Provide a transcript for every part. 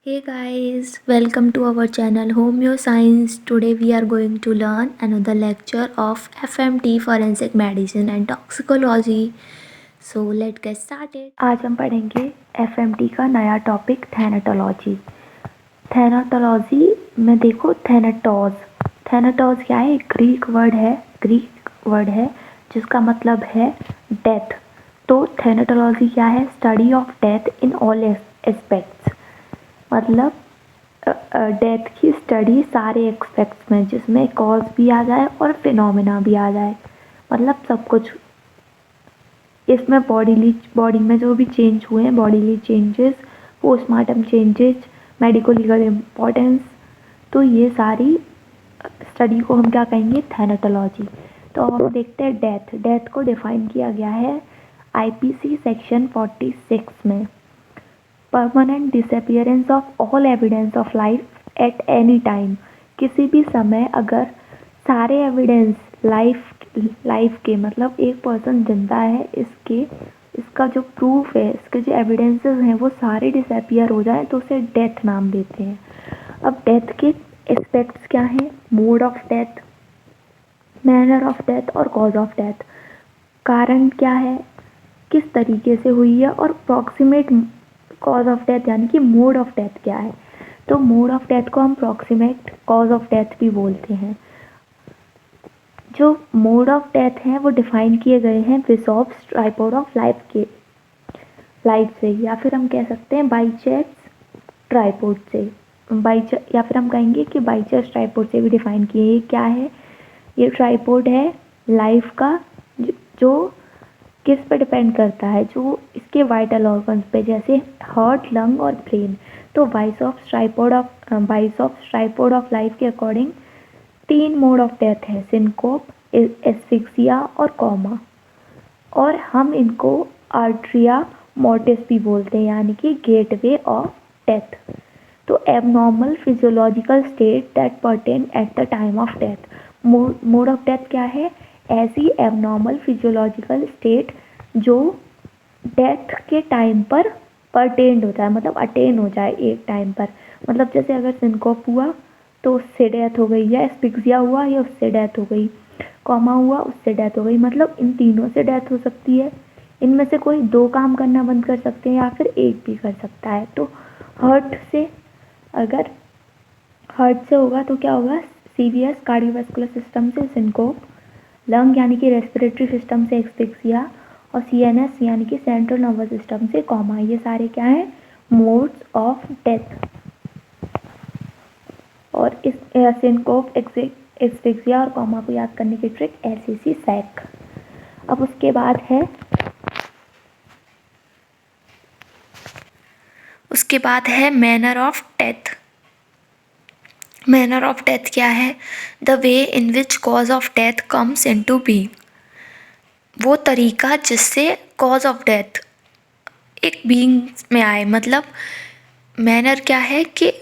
Hey guys, welcome to our channel Homeo Science. Today we are going to learn another lecture of FMT Forensic Medicine and Toxicology. So let's get started. आज हम पढ़ेंगे FMT का नया topic थैनाटोलॉजी। थैनाटोलॉजी में देखो थैनाटोज। थैनाटोज क्या है? Greek word है जिसका मतलब है डेथ। तो थैनाटोलॉजी क्या है? Study of death in all aspects. मतलब डेथ की स्टडी सारे एक्सपेक्ट्स में, जिसमें कॉज भी आ जाए और फिनोमिना भी आ जाए, मतलब सब कुछ। इसमें बॉडी में जो भी चेंज हुए हैं, bodily changes, postmortem changes, medico legal importance, तो ये सारी स्टडी को हम क्या कहेंगे? थैनाटोलॉजी। तो अब हम देखते हैं डेथ। डेथ को डिफाइन किया गया है आईपीसी सेक्शन 46 में। Permanent disappearance of all evidence of life at any time. किसी भी समय अगर सारे एविडेंस लाइफ के, मतलब एक पर्सन जिंदा है, इसका जो प्रूफ है, इसके जो एविडेंसेस हैं, वो सारे डिसअपियर हो जाए तो उसे डेथ नाम देते हैं। अब डेथ के एस्पेक्ट्स क्या हैं? Mode of death, manner of death और कॉज ऑफ डेथ। कारण क्या है, किस तरीके से हुई है, और प्रॉक्सिमेट कॉज ऑफ डेथ यानी कि मोड ऑफ डेथ क्या है। तो मोड ऑफ डेथ को हम प्रॉक्सिमेट कॉज ऑफ डेथ भी बोलते हैं। जो मोड ऑफ डेथ हैं वो डिफाइन किए गए हैं विसॉप्स ट्राइपॉड ऑफ लाइफ से, या फिर हम कह सकते हैं बाइचेस ट्राइपॉड से। या फिर हम कहेंगे कि बाइचेस ट्राइपॉड से भी डिफाइन किए। ये क्या है? ये ट्राइपॉड है लाइफ का, जो किस पे डिपेंड करता है? जो इसके वाइटल ऑर्गन्स पे, जैसे हार्ट, लंग और ब्रेन। तो बाइसॉप्स ट्राइपॉड ऑफ लाइफ के अकॉर्डिंग 3 मोड ऑफ डेथ है: सिनकोप, एस्फिक्सिया और कोमा। और हम इनको आर्ट्रिया मोर्टिस भी बोलते हैं, यानी कि गेटवे ऑफ डेथ। तो abnormal physiological state that pertain at the time of death. Mode of death क्या है? ऐसी एबनॉर्मल फिजियोलॉजिकल स्टेट जो डेथ के टाइम पर परटेंड हो जाए, मतलब अटेन हो जाए एक टाइम पर। मतलब जैसे अगर सिनकोप हुआ तो उससे डेथ हो गई, या एस्फिक्सिया हुआ या उससे डेथ हो गई, कोमा हुआ उससे डेथ हो गई। मतलब इन तीनों से डेथ हो सकती है। इनमें से कोई 2 काम करना बंद कर सकते हैं या फिर एक भी कर सकता है। तो अगर हार्ट से होगा तो क्या होगा? सीवीएस कार्डियोवास्कुलर सिस्टम से सिनकोप, लंग यानी कि रेस्पिरेटरी सिस्टम से एस्फिक्सिया, और सीएनएस यानी कि सेंट्रल नर्वस सिस्टम से कोमा। ये सारे क्या हैं? Modes of death. और इस सिनकोप, एस्फिक्सिया और कोमा को याद करने की ट्रिक एससीसी सैक। अब उसके बाद है manner of death. Manner of death क्या है? The way in which cause of death comes into being. वो तरीका जिससे कॉज ऑफ डेथ एक बीइंग में आए। मतलब मैनर क्या है कि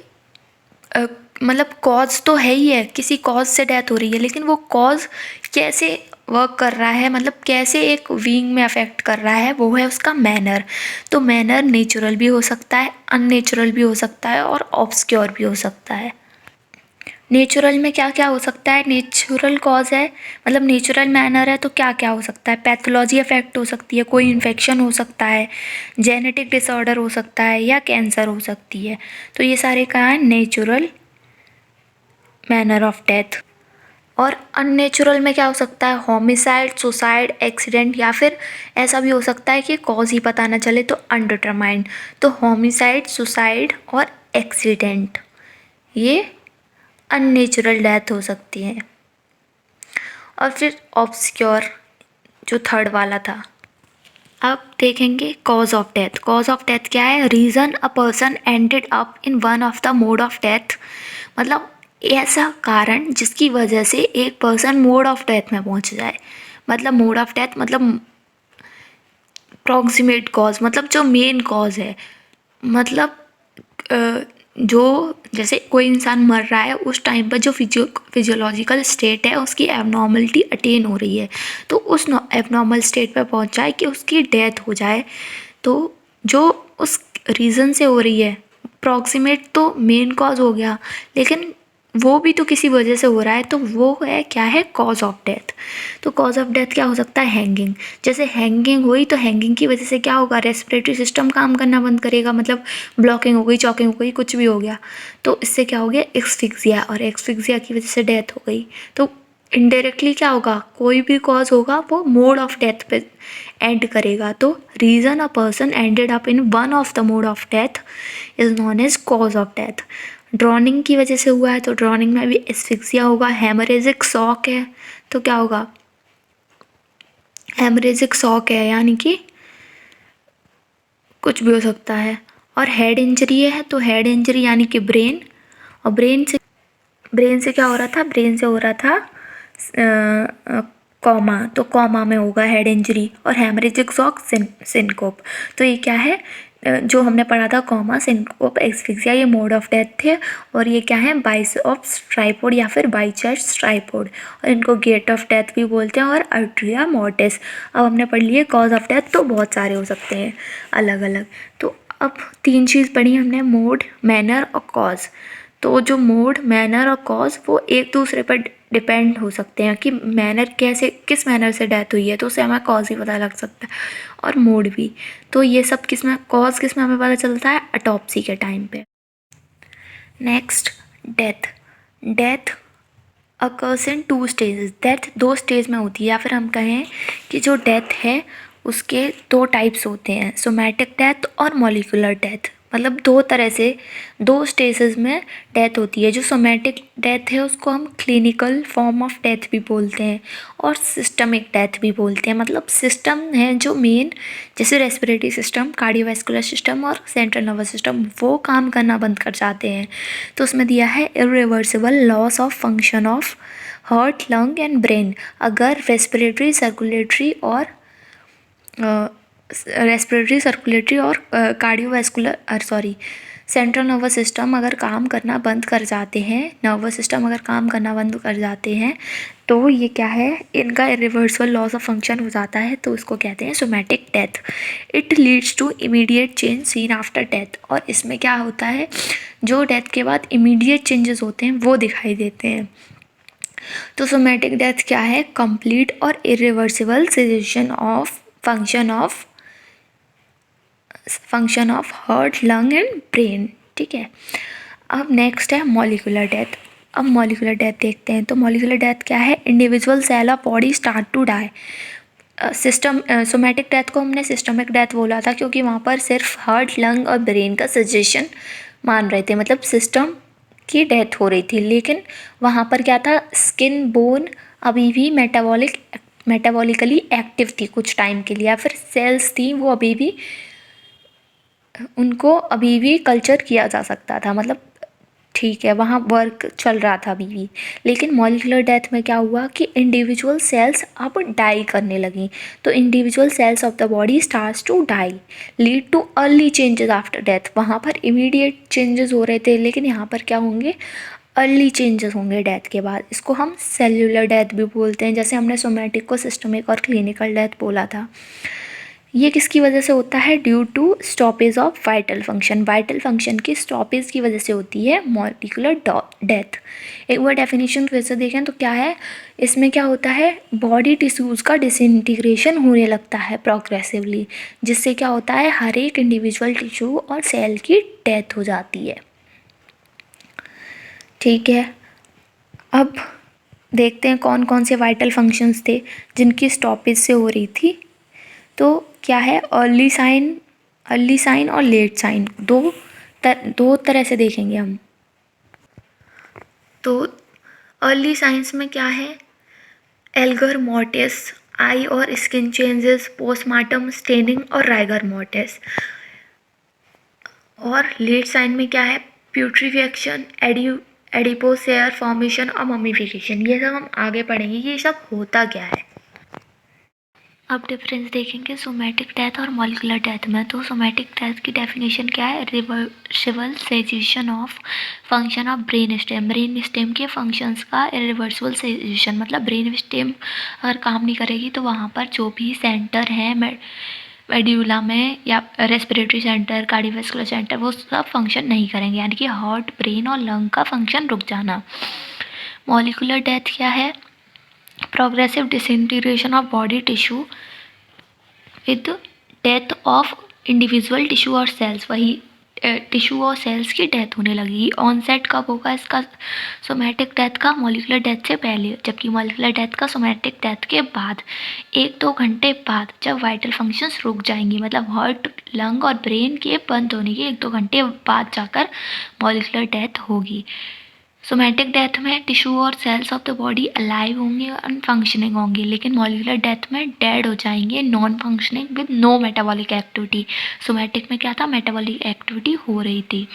मतलब कॉज तो है ही है, किसी कॉज से डेथ हो रही है, लेकिन वो कॉज कैसे वर्क कर रहा है, मतलब कैसे एक बीइंग में अफेक्ट कर रहा है, वो है उसका मैनर। तो मैनर नेचुरल भी हो सकता है, अननेचुरल भी हो सकता है और ऑब्सक्योर भी हो सकता है। नेचुरल में क्या क्या हो सकता है? नेचुरल कॉज है, मतलब नेचुरल मैनर है, तो क्या क्या हो सकता है? पैथोलॉजी अफेक्ट हो सकती है, कोई इन्फेक्शन हो सकता है, जेनेटिक डिसऑर्डर हो सकता है, या कैंसर हो सकती है। तो ये सारे कहाँ हैं? Natural manner of death. और अननेचुरल में क्या हो सकता है? होमिसाइड, सुसाइड, एक्सीडेंट, या फिर ऐसा भी हो सकता है कि कॉज ही पता ना चले, तो अनडिटरमाइंड। तो होमिसाइड, सुसाइड और एक्सीडेंट, ये अननेचुरल डेथ हो सकती है। और फिर ऑब्सक्योर, जो थर्ड वाला था। अब देखेंगे cause of death. Cause of death क्या है? Reason a person ended up in one of the mode of death. मतलब ऐसा कारण जिसकी वजह से एक पर्सन मोड ऑफ डेथ में पहुंच जाए। मतलब मोड ऑफ डेथ मतलब प्रॉक्सिमेट कॉज, मतलब जो मेन कॉज है। मतलब जो जैसे कोई इंसान मर रहा है, उस टाइम पर जो फिजियोलॉजिकल स्टेट है उसकी एबनॉर्मलिटी अटेन हो रही है, तो उस एबनॉर्मल स्टेट पर पहुंच जाए कि उसकी डेथ हो जाए। तो जो उस रीज़न से हो रही है प्रॉक्सिमेट तो मेन कॉज हो गया, लेकिन वो भी तो किसी वजह से हो रहा है, तो वो है क्या है, कॉज ऑफ डेथ। तो कॉज ऑफ डेथ क्या हो सकता है, हैंगिंग। जैसे हैंगिंग हुई तो हैंगिंग की वजह से क्या होगा, रेस्पिरेटरी सिस्टम काम करना बंद करेगा, मतलब ब्लॉकिंग हो गई, चॉकिंग हो गई, कुछ भी हो गया, तो इससे क्या हो गया, एक्सफिक्सिया, और एक्सफिक्सिया की वजह से डेथ हो गई। तो इनडायरेक्टली क्या होगा, कोई भी कॉज होगा वो मोड ऑफ डेथ पे एंड करेगा। तो reason a person ended up in one of the mode of death is known as cause of death. Drowning की वजह से हुआ है तो ड्रॉनिंग में भी एस्फिक्सिया होगा। हेमरेजिक शॉक है तो क्या होगा, हेमरेजिक शॉक है, यानी कि कुछ भी हो सकता है। और हेड इंजरी है तो हेड इंजरी यानी कि ब्रेन, और ब्रेन से क्या हो रहा था, ब्रेन से हो रहा था कॉमा, तो कॉमा में होगा हेड इंजरी। और हेमरेजिक शॉक, सिनकोप। तो ये क्या है, जो हमने पढ़ा था, कॉमा, सिनकोप, एस्फिक्सिया, ये मोड ऑफ डेथ थे। और ये क्या है, बाइस ऑफ ट्राइपोड या फिर बाइचर्स ट्राइपोड, और इनको गेट ऑफ डेथ भी बोलते हैं, और अर्ट्रिया मॉर्टिस। अब हमने पढ़ लिए कॉज ऑफ डेथ, तो बहुत सारे हो सकते हैं अलग अलग। तो अब 3 चीज़ पढ़ी हमने, मोड, मैनर और कॉज। तो जो मोड, मैनर और कॉज वो एक दूसरे पर डिपेंड हो सकते हैं कि मैनर कैसे, किस मैनर से डेथ हुई है, तो उससे हमें कॉज ही पता लग सकता है, और मोड भी। तो ये सब किस में, कॉज किस में हमें पता चलता है, ऑटोप्सी के टाइम पे। Next, death. Death occurs in 2 stages. Death 2 stage में होती है, या फिर हम कहें कि जो डेथ है उसके 2 टाइप्स होते हैं, सोमैटिक डेथ और मॉलिक्यूलर डेथ। मतलब 2 तरह से, 2 स्टेजेस में डेथ होती है। जो सोमैटिक डेथ है उसको हम क्लिनिकल फॉर्म ऑफ डेथ भी बोलते हैं, और सिस्टमिक डेथ भी बोलते हैं। मतलब सिस्टम है जो मेन, जैसे रेस्पिरेटरी सिस्टम, कार्डियोवैस्कुलर सिस्टम और सेंट्रल नर्वस सिस्टम, वो काम करना बंद कर जाते हैं। तो उसमें दिया है irreversible loss of function of heart, lung and brain. अगर रेस्पिरेटरी, सर्कुलेटरी और कार्डियोवैस्कुलर सेंट्रल नर्वस सिस्टम अगर काम करना बंद कर जाते हैं, नर्वस सिस्टम अगर काम करना बंद कर जाते हैं, तो ये क्या है, इनका इरिवर्सिबल लॉस ऑफ फंक्शन हो जाता है, तो इसको कहते हैं somatic death. It leads to immediate change seen after death. और इसमें क्या होता है, जो डेथ के बाद इमीडिएट चेंजेस होते हैं वो दिखाई देते हैं। तो सोमैटिक डेथ क्या है, कंप्लीट और irreversible cessation of function of heart, lung and brain. ठीक है। अब नेक्स्ट है मॉलिक्यूलर डेथ। अब मॉलिक्यूलर डेथ देखते हैं। तो मॉलिक्यूलर डेथ क्या है, individual cell of body start to die. Somatic death को हमने सिस्टमिक डेथ बोला था, क्योंकि वहाँ पर सिर्फ हार्ट, लंग और ब्रेन का सजेशन मान रहे थे, मतलब सिस्टम की डेथ हो रही थी। लेकिन वहाँ पर क्या था, स्किन, बोन अभी भी मेटाबॉलिकली एक्टिव थी कुछ टाइम के लिए, या फिर सेल्स थी वो अभी भी, उनको अभी भी कल्चर किया जा सकता था, मतलब ठीक है, वहाँ वर्क चल रहा था अभी भी। लेकिन मॉलिक्यूलर डेथ में क्या हुआ कि इंडिविजुअल सेल्स अब डाई करने लगी। तो individual cells of the body starts to die, lead to early changes after death. वहाँ पर इमीडिएट चेंजेस हो रहे थे, लेकिन यहाँ पर क्या होंगे, अर्ली चेंजेस होंगे डेथ के बाद। इसको हम सेल्यूलर डेथ भी बोलते हैं, जैसे हमने सोमैटिक को सिस्टमिक और क्लिनिकल डेथ बोला था। ये किसकी वजह से होता है, due to stoppage of vital function. Vital function की स्टॉपेज की वजह से होती है मॉलिक्यूलर डेथ। एक बार डेफिनेशन फिर से देखें तो क्या है, इसमें क्या होता है, बॉडी टिश्यूज़ का डिसइंटीग्रेशन होने लगता है प्रोग्रेसिवली, जिससे क्या होता है, हर एक इंडिविजुअल टिश्यू और सेल की डेथ हो जाती है। ठीक है। अब देखते हैं कौन कौन से वाइटल फंक्शंस थे जिनकी स्टॉपेज से हो रही थी। तो क्या है, अर्ली साइन और लेट साइन, दो तरह से देखेंगे हम। तो अर्ली साइंस में क्या है, एल्गर मॉर्टिस, आई और स्किन चेंजेस, पोस्टमार्टम स्टेनिंग और राइगर मॉर्टिस। और लेट साइन में क्या है, प्यूट्रीफेक्शन, एडिपोस हेयर फॉर्मेशन और ममीफिकेशन। ये सब हम आगे पढ़ेंगे, ये सब होता क्या है। अब डिफरेंस देखेंगे सोमैटिक डेथ और मॉलिक्यूलर डेथ में। तो सोमैटिक डेथ की डेफिनेशन क्या है, reversible cessation of function of brain stem. Brain stem के फंक्शंस का इरिवर्सिबल सेसेशन, मतलब ब्रेन स्टेम अगर काम नहीं करेगी तो वहाँ पर जो भी सेंटर है मेड्यूला में या रेस्पिरेटरी सेंटर, कार्डियोवैस्कुलर सेंटर, वो सब फंक्शन नहीं करेंगे, यानी कि हार्ट, ब्रेन और लंग का फंक्शन रुक जाना। मॉलिकुलर डेथ क्या है? Progressive disintegration of body tissue with death of individual tissue और सेल्स, वही टिश्यू और सेल्स की डेथ होने लगेगी। ऑनसेट कब होगा इसका? सोमैटिक डेथ का मॉलिकुलर डेथ से पहले, जबकि मॉलिकुलर डेथ का सोमैटिक डेथ के बाद 1-2 घंटे बाद, जब वाइटल फंक्शंस रुक जाएंगी, मतलब हार्ट, लंग और ब्रेन के बंद होने के 1-2 घंटे बाद जाकर मॉलिकुलर डेथ होगी। सोमैटिक डेथ में टिश्यू और cells of the body alive होंगे और फंक्शनिंग होंगे, लेकिन मॉलिकुलर डेथ में डेड हो जाएंगे, non functioning with no metabolic activity. Somatic में क्या था? मेटाबॉलिक एक्टिविटी हो रही थी।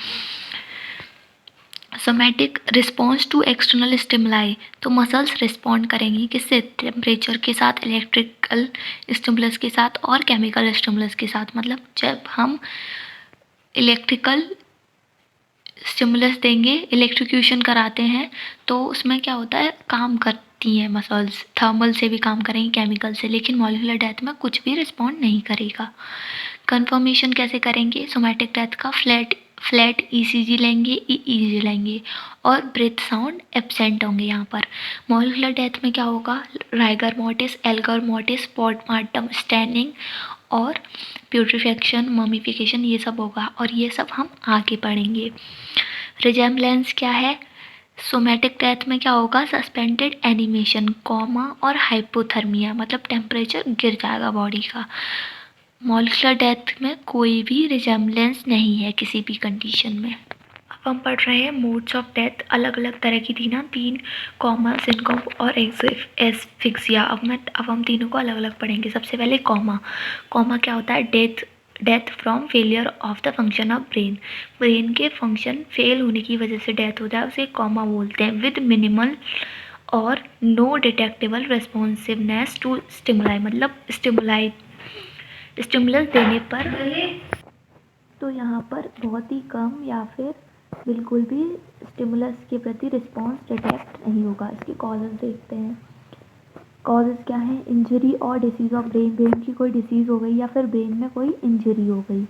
Somatic response to external stimuli, तो मसल्स रिस्पॉन्ड करेंगी किससे? टेम्परेचर के साथ, इलेक्ट्रिकल स्टिमुलस के साथ और केमिकल स्टिमुलस के साथ। मतलब जब हम इलेक्ट्रिकल स्टिमुलस देंगे, इलेक्ट्रिक्यूशन कराते हैं, तो उसमें क्या होता है? काम करती हैं मसल्स, थर्मल से भी काम करेंगी, केमिकल से, लेकिन मॉलिकुलर डेथ में कुछ भी रिस्पॉन्ड नहीं करेगा। कन्फर्मेशन कैसे करेंगे? सोमैटिक डेथ का फ्लैट ईसीजी लेंगे, ईईजी लेंगे और ब्रेथ साउंड एब्सेंट होंगे यहाँ पर। मॉलिकुलर डेथ में क्या होगा? Rigor mortis, Elgar mortis, postmortem staining और प्यूट्रिफैक्शन, ममीफिकेशन, ये सब होगा, और ये सब हम आगे पढ़ेंगे। रिजेम्बलेंस क्या है? सोमैटिक डेथ में क्या होगा? सस्पेंडेड एनिमेशन, कॉमा और हाइपोथर्मिया, मतलब टेम्परेचर गिर जाएगा बॉडी का। मॉलिकुलर डेथ में कोई भी रिजेम्बलेंस नहीं है किसी भी कंडीशन में। अब हम पढ़ रहे हैं मोड्स ऑफ डेथ, अलग अलग तरह की थी ना, 3, कॉमा, सिनकोप और एस्फिक्सिया। अब हम तीनों को अलग अलग पढ़ेंगे। सबसे पहले कॉमा। कॉमा क्या होता है? Death from failure of the function of brain, brain के फंक्शन फेल होने की वजह से डेथ हो जाए, उसे कॉमा बोलते हैं। विद मिनिमल और no detectable responsiveness to stimuli, मतलब स्टिमुलस देने पर, तो यहाँ पर बहुत ही कम या फिर बिल्कुल भी स्टिमुलस के प्रति रिस्पॉन्स डिटेक्ट नहीं होगा। इसके कॉजेज देखते हैं। कॉजेज क्या है? इंजरी और डिसीज़ ऑफ ब्रेन, ब्रेन की कोई डिसीज़ हो गई या फिर ब्रेन में कोई इंजरी हो गई।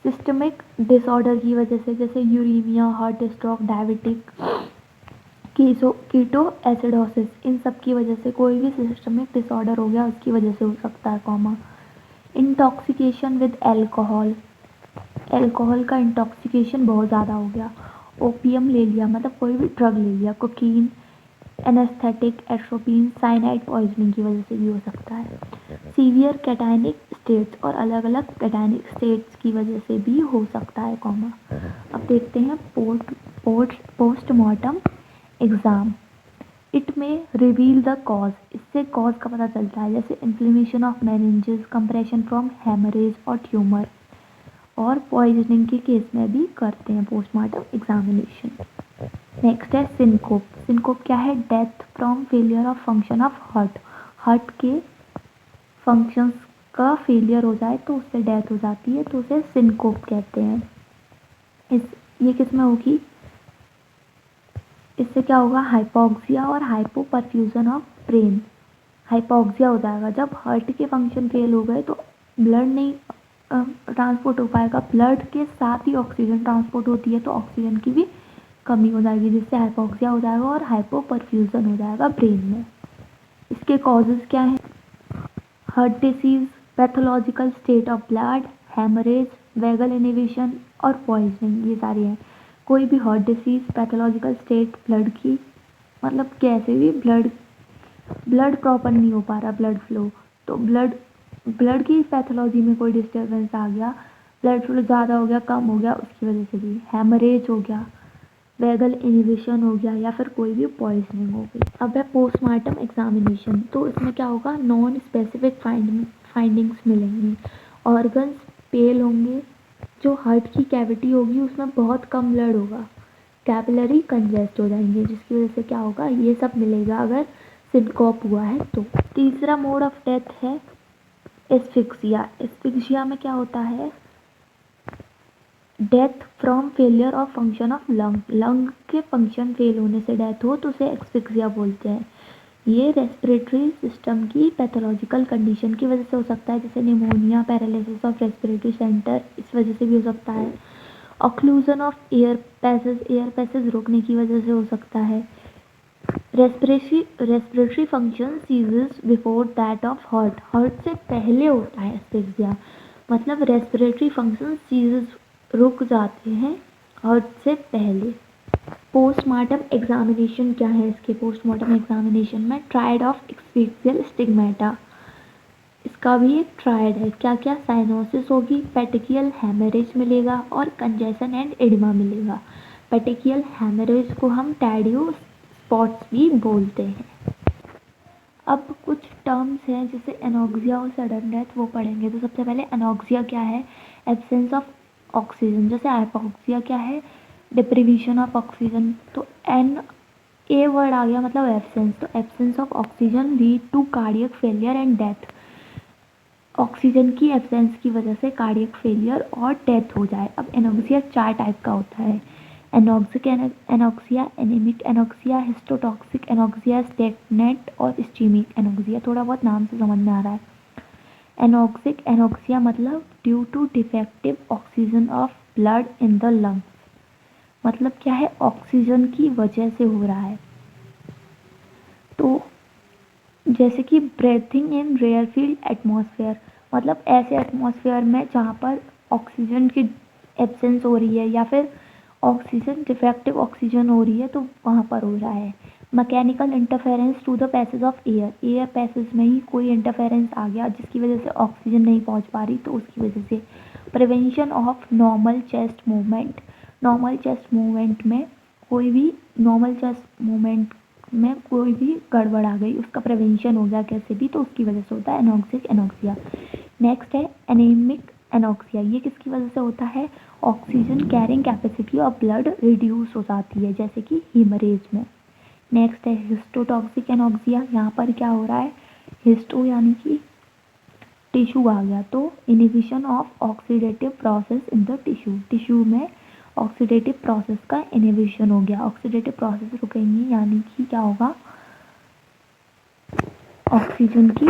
सिस्टमिक डिसऑर्डर की वजह से, जैसे uraemia, heart stroke, diabetic, ketoacidosis, इन सब की वजह से कोई भी सिस्टमिक डिसऑर्डर हो गया, उसकी वजह से हो सकता है comma. Intoxication with alcohol, alcohol का इंटॉक्सिकेशन बहुत ज़्यादा हो गया, ओपियम ले लिया, मतलब कोई भी ड्रग ले लिया, cocaine, anaesthetic, atropine, cyanide poisoning की वजह से भी हो सकता है। सीवियर कैटायनिक स्टेट्स, और अलग अलग कैटायनिक स्टेट्स की वजह से भी हो सकता है कॉमा। अब देखते हैं postmortem exam. It may reveal the cause, इससे कॉज का पता चलता है, जैसे inflammation of meninges, compression from hemorrhage और ट्यूमर, और पॉइजनिंग के केस में भी करते हैं पोस्टमार्टम एग्जामिनेशन। नेक्स्ट है सिनकोप। सिनकोप क्या है? Death from failure of function of heart, heart के फंक्शंस का फेलियर हो जाए तो उससे डेथ हो जाती है, तो उसे सिनकोप कहते हैं। ये किस में होगी? इससे क्या होगा? हाइपोक्सिया और हाइपोपरफ्यूजन ऑफ ब्रेन। हाइपोक्सिया हो जाएगा जब हार्ट के फंक्शन फेल हो गए, तो ब्लड नहीं ट्रांसपोर्ट हो पाएगा, ब्लड के साथ ही ऑक्सीजन ट्रांसपोर्ट होती है, तो ऑक्सीजन की भी कमी हो जाएगी, जिससे हाइपोक्सिया हो जाएगा और हाइपोपरफ्यूजन हो जाएगा ब्रेन में। इसके कॉजेज़ क्या हैं? Heart disease, pathological state of blood, hemorrhage, vagal inhibition और पॉइजनिंग, ये सारे हैं। कोई भी heart disease, pathological state blood की, मतलब कैसे भी ब्लड प्रॉपर नहीं हो पा रहा, ब्लड फ्लो, तो ब्लड की पैथोलॉजी में कोई डिस्टर्बेंस आ गया, ब्लड फ्लो ज़्यादा हो गया, कम हो गया, उसकी वजह से भी। हेमरेज हो गया, वैगल इनहिबिशन हो गया, या फिर कोई भी पॉइजनिंग हो गई। अब है पोस्टमार्टम एग्जामिनेशन, तो इसमें क्या होगा? नॉन स्पेसिफिक फाइंडिंग्स मिलेंगी, ऑर्गन्स पेल होंगे, जो हार्ट की कैविटी होगी उसमें बहुत कम ब्लड होगा, कैपिलरी कंजेस्ट हो जाएंगे, जिसकी वजह से क्या होगा? ये सब मिलेगा अगर सिनकोप हुआ है तो। तीसरा मोड ऑफ डेथ है एस्फिक्सिया। एस्फिक्सिया में क्या होता है? Death from failure of function of lung, lung के फंक्शन फेल होने से डेथ हो तो उसे एस्फिक्सिया बोलते हैं। ये रेस्पिरेटरी सिस्टम की पैथोलॉजिकल कंडीशन की वजह से हो सकता है, जैसे pneumonia, paralysis of respiratory centre, इस वजह से भी हो सकता है। ऑक्लूजन ऑफ एयर पैसेज रोकने की वजह से हो सकता है। Respiratory function ceases before that of heart से पहले होता है एस्फिक्सिया, मतलब रेस्पिरेटरी फंक्शन सीजेस रुक जाते हैं हार्ट से पहले। पोस्टमार्टम एग्जामिनेशन क्या है इसके? पोस्टमार्टम एग्जामिनेशन में ट्रायड ऑफ एक्सफिक्सियल स्टिग्मेटा, इसका भी एक ट्रायड है। क्या क्या? साइनोसिस होगी, पेटिकियल हैमरेज मिलेगा और कंजेशन एंड एडिमा मिलेगा। पेटिकियल हैमरेज को हम टैडियो स्पॉट्स भी बोलते हैं। अब कुछ टर्म्स हैं जैसे एनोक्सिया और सडन डेथ, वो पढ़ेंगे। तो सबसे पहले एनोक्सिया क्या है? Absence of oxygen. जैसे हाइपोक्सिया क्या है? Deprivation of oxygen. तो एन ए वर्ड आ गया मतलब एब्सेंस, तो absence of oxygen lead to cardiac failure and death. Oxygen की एब्सेंस की वजह से कार्डियक फेलियर और डेथ हो जाए। अब एनोक्सिया 4 टाइप का होता है। Anoxic anoxia, anaemic anoxia, histotoxic anoxia, stagnant और इस्चीमिक एनोक्सिया। थोड़ा बहुत नाम से समझ में आ रहा है। एनोक्सिक एनोक्सिया मतलब due to defective oxygen of blood in the lungs, मतलब क्या है? ऑक्सीजन की वजह से हो रहा है। तो जैसे कि ब्रेथिंग इन रेयरफील्ड एटमॉस्फेयर, मतलब ऐसे एटमॉस्फेयर में जहाँ पर ऑक्सीजन की एब्सेंस हो रही है या फिर ऑक्सीजन डिफेक्टिव ऑक्सीजन हो रही है, तो वहाँ पर हो रहा है। Mechanical interference to the passage of air passage में ही कोई इंटरफेरेंस आ गया जिसकी वजह से ऑक्सीजन नहीं पहुँच पा रही, तो उसकी वजह से। Prevention of normal chest movement, normal chest movement में कोई भी नॉर्मल चेस्ट मूवमेंट में कोई भी गड़बड़ आ गई, उसका प्रिवेंशन हो गया कैसे भी, तो उसकी वजह से होता है एनोक्सिक एनोक्सिया। नेक्स्ट है एनीमिक एनोक्सिया। ये किसकी वजह से होता है? Oxygen carrying capacity of blood reduce हो जाती है, जैसे कि हीमरेज में। नेक्स्ट है हिस्टोटॉक्सिक एनोक्सिया। यहाँ पर क्या हो रहा है? हिस्टो यानी कि टिश्यू आ गया, तो inhibition of oxidative process in the tissue, tissue में ऑक्सीडेटिव प्रोसेस का इनिबिशन हो गया। ऑक्सीडेटिव प्रोसेस रुकेंगी यानी कि क्या होगा? ऑक्सीजन की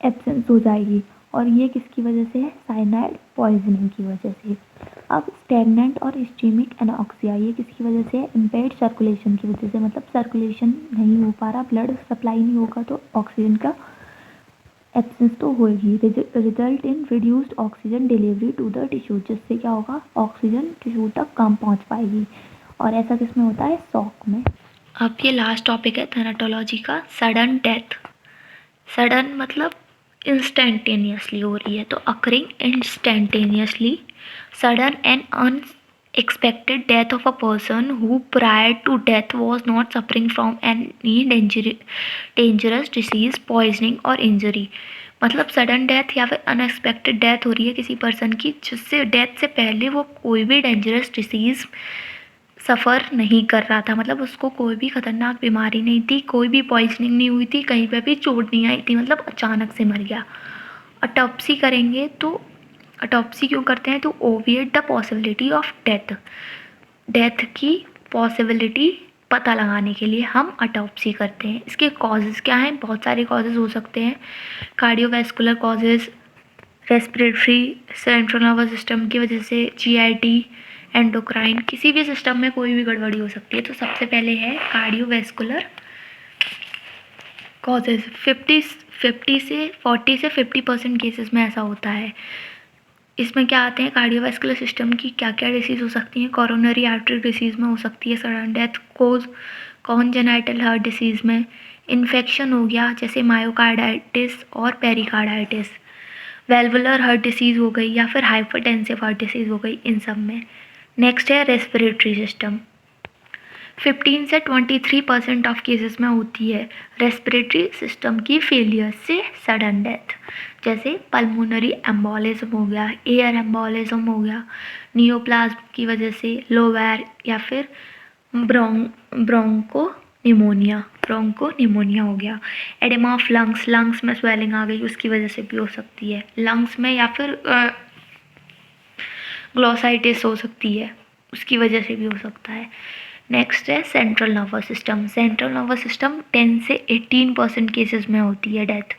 एब्सेंस हो जाएगी। और ये किसकी वजह से है? साइनाइड पॉइजनिंग की वजह से। अब स्टैग्नेंट और इस्चीमिक एनोक्सिया, ये किसकी वजह से है? इम्पेयर्ड सर्कुलेशन की वजह से, मतलब सर्कुलेशन नहीं हो पा रहा, ब्लड सप्लाई नहीं होगा, तो ऑक्सीजन का एब्सेंस तो होगी। Result in reduced oxygen delivery to the tissue, जिससे क्या होगा? ऑक्सीजन टिश्यू तक कम पहुंच पाएगी। और ऐसा किसमें होता है? शॉक में। अब ये लास्ट टॉपिक है थैनाटोलॉजी का, सडन डेथ। सडन मतलब इंस्टेंटेनियसली हो रही है, तो occurring instantaneously, sudden and unexpected death of a person who prior to death was not suffering from any dangerous disease, poisoning or injury। मतलब सडन डेथ या फिर अनएक्सपेक्टेड डेथ हो रही है किसी पर्सन की जिससे डेथ से पहले वो कोई भी डेंजरस डिसीज़ सफ़र नहीं कर रहा था, मतलब उसको कोई भी ख़तरनाक बीमारी नहीं थी, कोई भी पॉइजनिंग नहीं हुई थी, कहीं पे भी चोट नहीं आई थी, मतलब अचानक से मर गया। ऑटोप्सी करेंगे तो ऑटोप्सी क्यों करते हैं? तो obviate the possibility of death, death की पॉसिबिलिटी पता लगाने के लिए हम ऑटोप्सी करते हैं। इसके कॉजेज़ क्या हैं? बहुत सारे कॉजेज़ हो सकते हैं। Cardiovascular causes, respiratory central nervous system की वजह से, जीआईटी, एंडोक्राइन, किसी भी सिस्टम में कोई भी गड़बड़ी हो सकती है। तो सबसे पहले है कार्डियोवैस्कुलर कॉजेज़। 40 से 50% केसेस में ऐसा होता है। इसमें क्या आते हैं? कार्डियोवैस्कुलर सिस्टम की क्या क्या डिसीज़ हो सकती हैं? कोरोनरी आर्टरी डिसीज़ में हो सकती है sudden death, congenital heart disease में, इन्फेक्शन हो गया जैसे मायोकार्डाइटिस और पेरिकार्डाइटिस, वेल्वुलर हार्ट डिसीज़ हो गई या फिर हाइपरटेंसिव हार्ट डिसीज़ हो गई, इन सब में। नेक्स्ट है रेस्पिरेटरी सिस्टम। 15 से 23% ऑफ केसेस में होती है रेस्पिरेटरी सिस्टम की फेलियर से सडन डेथ, जैसे पल्मोनरी एम्बोलिज्म हो गया, एयर एम्बोलिज्म हो गया, नियोप्लाज्म की वजह से, लोवेर या फिर ब्रोंको निमोनिया हो गया, एडेमा ऑफ लंग्स, लंग्स में स्वेलिंग आ गई उसकी वजह से भी हो सकती है, लंग्स में, या फिर ग्लोसाइटिस हो सकती है उसकी वजह से भी हो सकता है। नेक्स्ट है central nervous system. Central nervous system 10 से 18% केसेस में होती है डेथ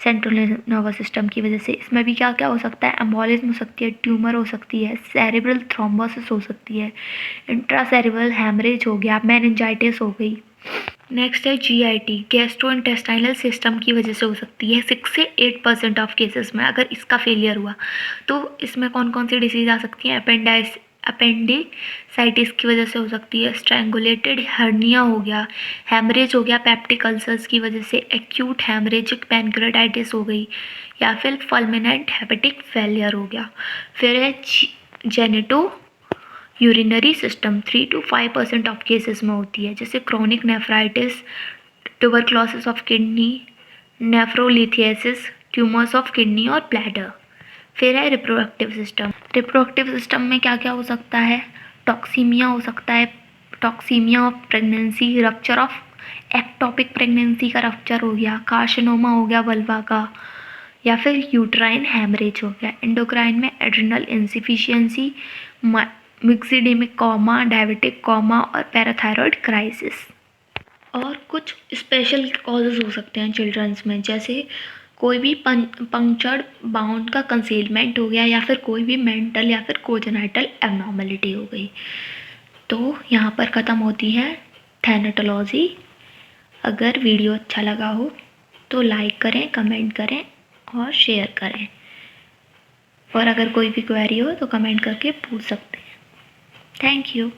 सेंट्रल नर्वस सिस्टम की वजह से। इसमें भी क्या क्या हो सकता है, एम्बोलिज्म हो सकती है, ट्यूमर हो सकती है, सेरेब्रल थ्रोम्बोसिस हो सकती है, इंट्रासेरेब्रल हैमरेज हो गया, मेनिंजाइटिस हो गई। नेक्स्ट है जीआईटी, गैस्ट्रो इंटेस्टाइनल सिस्टम की वजह से हो सकती है 6 से 8% ऑफ केसेस में। अगर इसका फेलियर हुआ तो इसमें कौन कौन सी डिसीज़ आ सकती है, अपेंडिसाइटिस की वजह से हो सकती है, स्ट्रैंगुलेटेड हर्निया हो गया, हैमरेज हो गया पेप्टिक अल्सर्स की वजह से, एक्यूट हैमरेजिक पैनक्रेटाइटिस हो गई, या फिर फल्मिनेंट हेपेटिक फेलियर हो गया। फिर है genito urinary system 3 to 5% of cases में होती है, जैसे chronic nephritis, tuberculosis of kidney, nephrolithiasis, tumours of kidney और ब्लैडर। फिर है रिप्रोडक्टिव सिस्टम। रिप्रोडक्टिव सिस्टम में क्या क्या हो सकता है, टॉक्सीमिया हो सकता है, toxaemia of pregnancy, rupture of ectopic pregnancy का रप्चर हो गया, कार्सिनोमा हो गया वल्वा का, या फिर यूट्राइन हैमरेज हो गया। एंडोक्राइन में adrenal insufficiency, myxoedemic coma, diabetic coma और पैराथायरॉयड क्राइसिस। और कुछ स्पेशल कॉजेज हो सकते हैं चिल्ड्रंस में, जैसे कोई भी पंक्चर्ड बाउंड का कंसीलमेंट हो गया, या फिर कोई भी मेंटल या फिर कोजेनाइटल एबनॉर्मलिटी हो गई। तो यहाँ पर ख़त्म होती है थैनेटोलॉजी। अगर वीडियो अच्छा लगा हो तो लाइक करें, कमेंट करें और शेयर करें, और अगर कोई भी क्वेरी हो तो कमेंट करके पूछ सकते हैं। Thank you.